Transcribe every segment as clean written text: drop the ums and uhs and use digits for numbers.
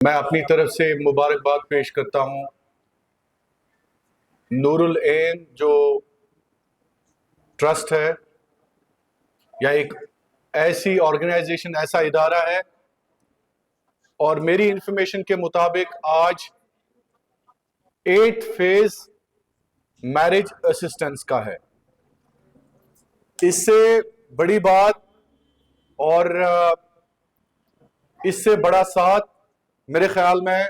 میں اپنی طرف سے مبارکباد پیش کرتا ہوں نور العین جو ٹرسٹ ہے یا ایک ایسی آرگنائزیشن، ایسا ادارہ ہے، اور میری انفارمیشن کے مطابق آج 8 فیز میرج اسسٹنس کا ہے۔ اس سے بڑی بات اور اس سے بڑا ساتھ میرے خیال میں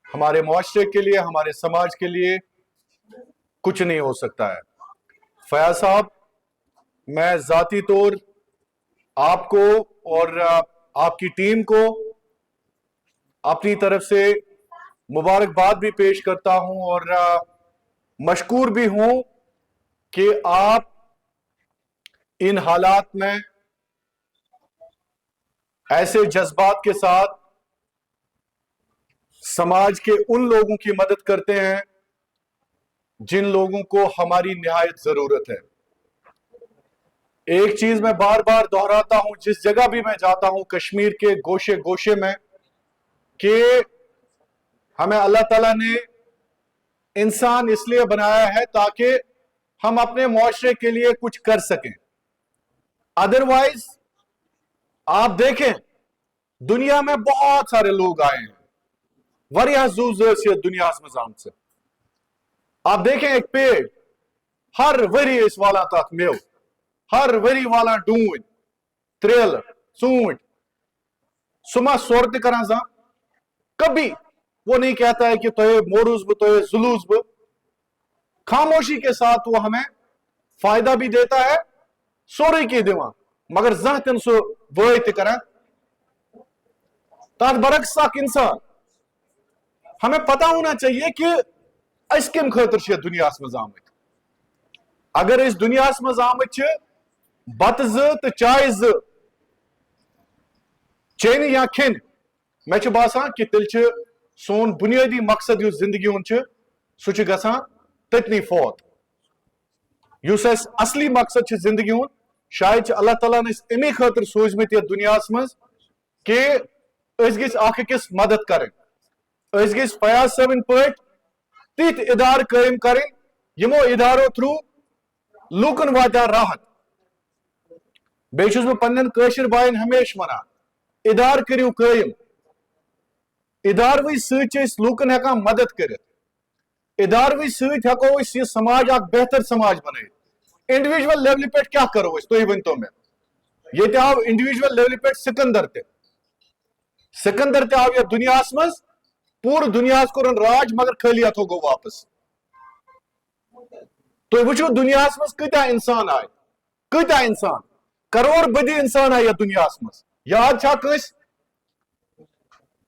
ہمارے معاشرے کے لیے، ہمارے سماج کے لیے کچھ نہیں ہو سکتا ہے۔ فیاض صاحب، میں ذاتی طور آپ کو اور آپ کی ٹیم کو اپنی طرف سے مبارکباد بھی پیش کرتا ہوں اور مشکور بھی ہوں کہ آپ ان حالات میں ایسے جذبات کے ساتھ سماج کے ان لوگوں کی مدد کرتے ہیں جن لوگوں کو ہماری نہایت ضرورت ہے۔ ایک چیز میں بار بار دہراتا ہوں جس جگہ بھی میں جاتا ہوں کشمیر کے گوشے گوشے میں، کہ ہمیں اللہ تعالیٰ نے انسان اس لیے بنایا ہے تاکہ ہم اپنے معاشرے کے لیے کچھ کر سکیں۔ ادروائز آپ دیکھیں دنیا میں بہت سارے لوگ آئے ہیں، واریاہ زوز دنیا مزام سے۔ آپ دیکھیں ایک پیڑ، ہر وری اس والا تک میو، ہر وری والا ڈون، تریل، ژونٹ، سما صورت کران زا کبھی وہ نہیں کہتا ہے کہ تو موروز بو تو زلوز بو۔ خاموشی کے ساتھ وہ ہمیں فائدہ بھی دیتا ہے، سوری کی دیوان، مگر زہتن سو ویت کران تات برعکس اک انسان۔ ہمیں پتا ہونا چاہیے کہ اس کم خاطر چھ دنیا مز آمت۔ اگر اس دنیا مز آمت چھ بت ز تو چائے ز چین یا کھن، میں چھ باسان کہ تیل چھ سون بنیادی مقصد یس زندگی ہون چھ سو چھ گژھان تتنی فوت۔ یس اس اصلی مقصد چھ زندگی ہون شاید چھ اللہ تعالیٰ نے امی خاطر سوزمت یہ دنیا مز کہ اس گژھِ اکھ أکِس مدد کریں، اس گژھِ فیاض صٲبن پٲٹھۍ تِتھ ادارٕ قٲیِم کریں یمو ادارو تھرو لوکن واتیا راحت۔ بیٚیہِ چھُس بہٕ پننٮ۪ن کٲشِر بایَن ہمیشہ ونان ادارٕ کٔرِو قٲیِم۔ اداروٕے سۭتۍ چھِ أسۍ لوٗکن ہٮ۪کان مدد کٔرِتھ، اداروٕے سۭتۍ ہٮ۪کو أسۍ یہِ سماج اکھ بہتر سماج بنٲیِتھ۔ انڈیویجول لیولہِ پٮ۪ٹھ کیٛاہ کرو أسۍ تُہۍ ؤنۍتو مےٚ؟ ییٚتہِ آو انڈیویجول لیولہِ پٮ۪ٹھ سکندر تہِ آو یتھ دنیاہس منٛز، پوٗرٕ دنیاہس کوٚرُن راج مگر خٲلی ہتھو گوٚو واپس۔ تُہۍ وٕچھِو دنیاہس منٛز کۭتیاہ انسان آے، کۭتیاہ انسان، کرور بدی انسان آے یتھ دنیاہس منٛز۔ یاد چھا کٲنٛسہِ؟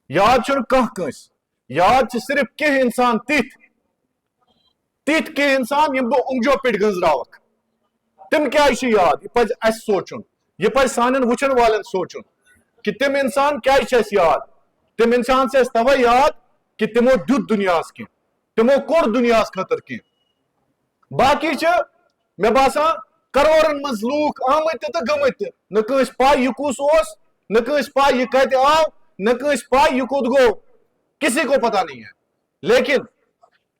یاد چھُنہٕ کانٛہہ کٲنٛسہِ۔ یاد چھِ صرف کینٛہہ انسان تِتھۍ کینٛہہ انسان یِم بہٕ اونٛگجو پٮ۪ٹھ گنٛزراوکھ۔ تِم کیٛازِ چھِ یاد؟ یہِ پزِ اسہِ سونٛچُن، یہِ پزِ سانٮ۪ن وٕچھن والٮ۪ن سونٛچُن کہ تِم انسان کیٛازِ چھِ اسہِ یاد؟ تِم انسان چھِ اسہِ توے یاد کہ تِمو دیُت دنیاہس کینٛہہ، تِمو کوٚر دنیاہس خٲطرٕ کینٛہہ۔ باقی چھِ مےٚ باسان کرورن منٛز لوٗکھ آمٕتۍ تہِ تہٕ گٔمٕتۍ تہِ، نہٕ کٲنٛسہِ پاے یہِ کُس اوس، نہ کٲنٛسہِ پاے یہ کتہِ آو، نہ کٲنٛسہِ پاے یہ کوٚت گوٚو، کسی کو پتا نہیں ہے۔ لیکن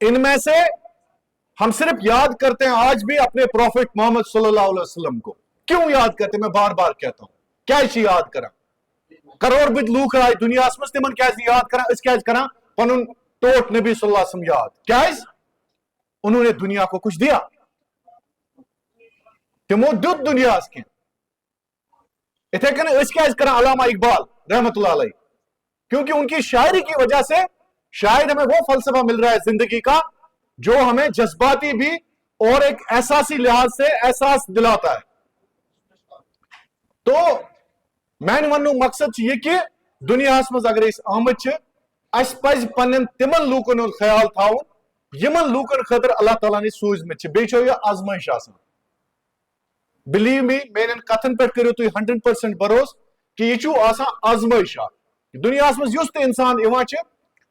ان میں سے ہم صرف یاد کرتے ہیں آج بھی اپنے پروفٹ محمد صلی اللہ علیہ وسلم کو۔ کیوں یاد کرتے ہیں؟ میں بار بار کہتا ہوں کیا یاد کران؟ کرور بد لوک آئے دنیا مز تمن کیٛازِ یاد کران؟ أسۍ کیٛازِ کران پنُن ٹوٹھ نبی صلی اللہ علیہ وسلم یاد؟ کیٛازِ؟ انہوں نے دنیا کو کچھ دیا، تمو دیت دنیاہس کینٛہہ۔ اتھے کن أسۍ کیٛازِ کران علامہ اقبال رحمت اللہ علیہ؟ کیونکہ ان کی شاعری کی وجہ سے شاید ہمیں وہ فلسفہ مل رہا ہے زندگی کا جو ہمیں جذباتی بھی اور ایک احساسی لحاظ سے احساس دلاتا ہے۔ تو میانہِ وننُک مقصد یہ کہ دنیا مز اگر آمت چھ اس پز پنن تمن لوکن ہند خیال تھاون یمن لوکن خاطر اللہ تعالیٰ نے سوزمت چھ۔ بیٚیہِ چھو یہ آزمائش آسان۔ بلیو می، میرن کتن پہ کرو تھی 100% بھروس کہ یہ چھو آسان آزمائش اکھ۔ دنیا مز یس تہ انسان یوان چھ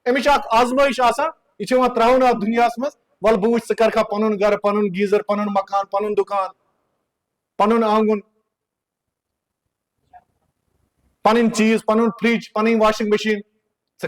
امچ اکھ آزمائش آسان، یہ چھ یوان تراون اتھ دنیا مز ول بہ وچھ ژٕ کرکھا پنن گھر، پنن گیزر، پنن مکان، پنن دکان، پنن آنگن، پنن چیز، پنن فریج، پنن واشنگ مشین،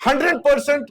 100%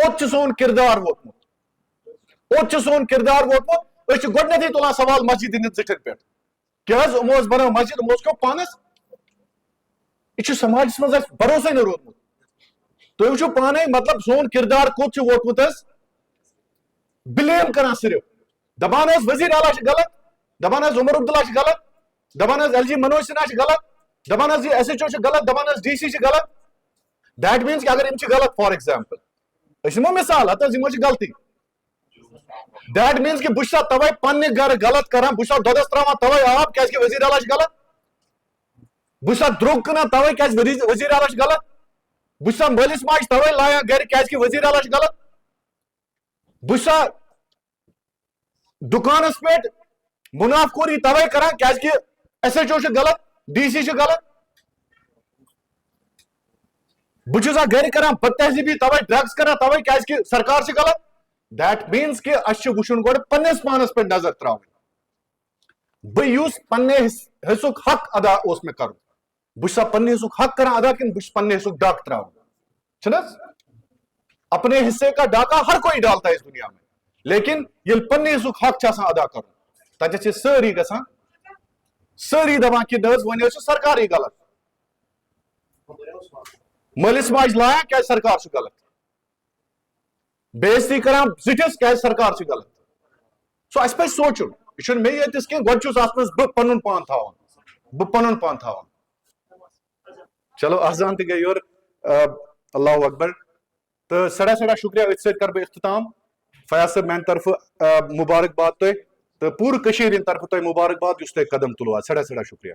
اوت سون کردار ووتمت اوت سون کردار ووتمت اس گۄڈنیتھٕے تُلان سوال مسجد ہٕنٛدٮ۪ن زِٹھٮ۪ن پٮ۪ٹھ کیٛازِ یِمو ٲس بنٲو مسجد یِمو اوس کیٛاہ پانس یہ چھُ سماجس منٛز اسہِ بھروسے نہٕ روٗدمُت تُہۍ وٕچھِو پانے مطلب سون کردار کوٚت چھُ ووتمُت حظ بلیم کران صرف دپان حظ وزیر اعلیٰ چھُ غلط دپان حظ عمر عبداللہ چھُ غلط دپان حظ LG منوج سنہا چھُ غلط دپان حظ یہ SHO چھُ غلط دپان حظ DC چھُ غلط دیٹ مینس کہ اگر یِم چھِ غلط فار ایگزامپل أسۍ نِمو مثال ہتہٕ حظ یِمو چھِ غلطی دیٹ مینس کہ بہٕ چھُسا توے پننہِ گرٕ غلط کران بہٕ چھُسا دۄدس تراوان توے آب کیازِ کہ وزیر اعلیٰ چھُ غلط بہٕ چھُسا درٛوگ کٕنان توے کیازِ وزیر اعلیٰ چھُ غلط بہٕ چھُسا مٲلِس ماجہِ توے لایان گرِ کیازِ کہ وزیر اعلیٰ چھُ غلط بہٕ چھُسا دُکانس پٮ۪ٹھ مناف خوری توے کران کیازِ کہ SHO چھُ غلط DC چھُ غلط بہٕ چھُسا گرِ کران بد تہذیٖبی توے ڈرگس کران توے کیازِ کہ سرکار چھِ غلط دیٹ مینس کہ اسہِ چھُ وٕچھُن گۄڈٕ پننِس پانس پٮ۪ٹھ نظر تراوٕنۍ بہٕ یُس پننہِ حصُک حق ادا اوس مےٚ کرُن بہٕ چھُسا پننہِ حصُک حق کران ادا کِنہٕ بہٕ چھُس پننہِ حصُک ڈاکہٕ تراوان چھُنہٕ حظ اپنے حصے کا ڈاکہ ہر کوئی ڈالتا ہے اس دنیا میں لیکن ییٚلہِ پننہِ حصُک حق چھُ آسان ادا کرُن تتٮ۪تھ چھِ سٲری گژھان سٲری دپان کہ نہ حظ وۄنۍ حظ چھُ سرکارٕے غلط مٲلِس ماجہِ لایان کیازِ سرکار چھُ غلط بے عزتی کران زِٹھِس کیازِ سرکار چھِ غلط سو اسہِ پزِ سونچُن یہ چھُنہٕ مےٚ یٲتِس کینٛہہ گۄڈٕ چھُس اتھ منٛز بہٕ پنُن پان تھاوان چلو اذان تہِ گٔے یورٕ اللہ اکبر تہٕ سٮ۪ٹھاہ سٮ۪ٹھاہ شُکریہ أتھۍ سۭتۍ کرٕ بہٕ اختتام فیاض صٲب میانہِ طرفہٕ مُبارک باد تۄہہِ تہٕ پوٗرٕ کٔشیٖرِ ہِنٛدِ طرفہٕ تۄہہِ مُبارک باد یُس تۄہہِ قدم تُلوٕ آز سٮ۪ٹھاہ سٮ۪ٹھاہ شُکریہ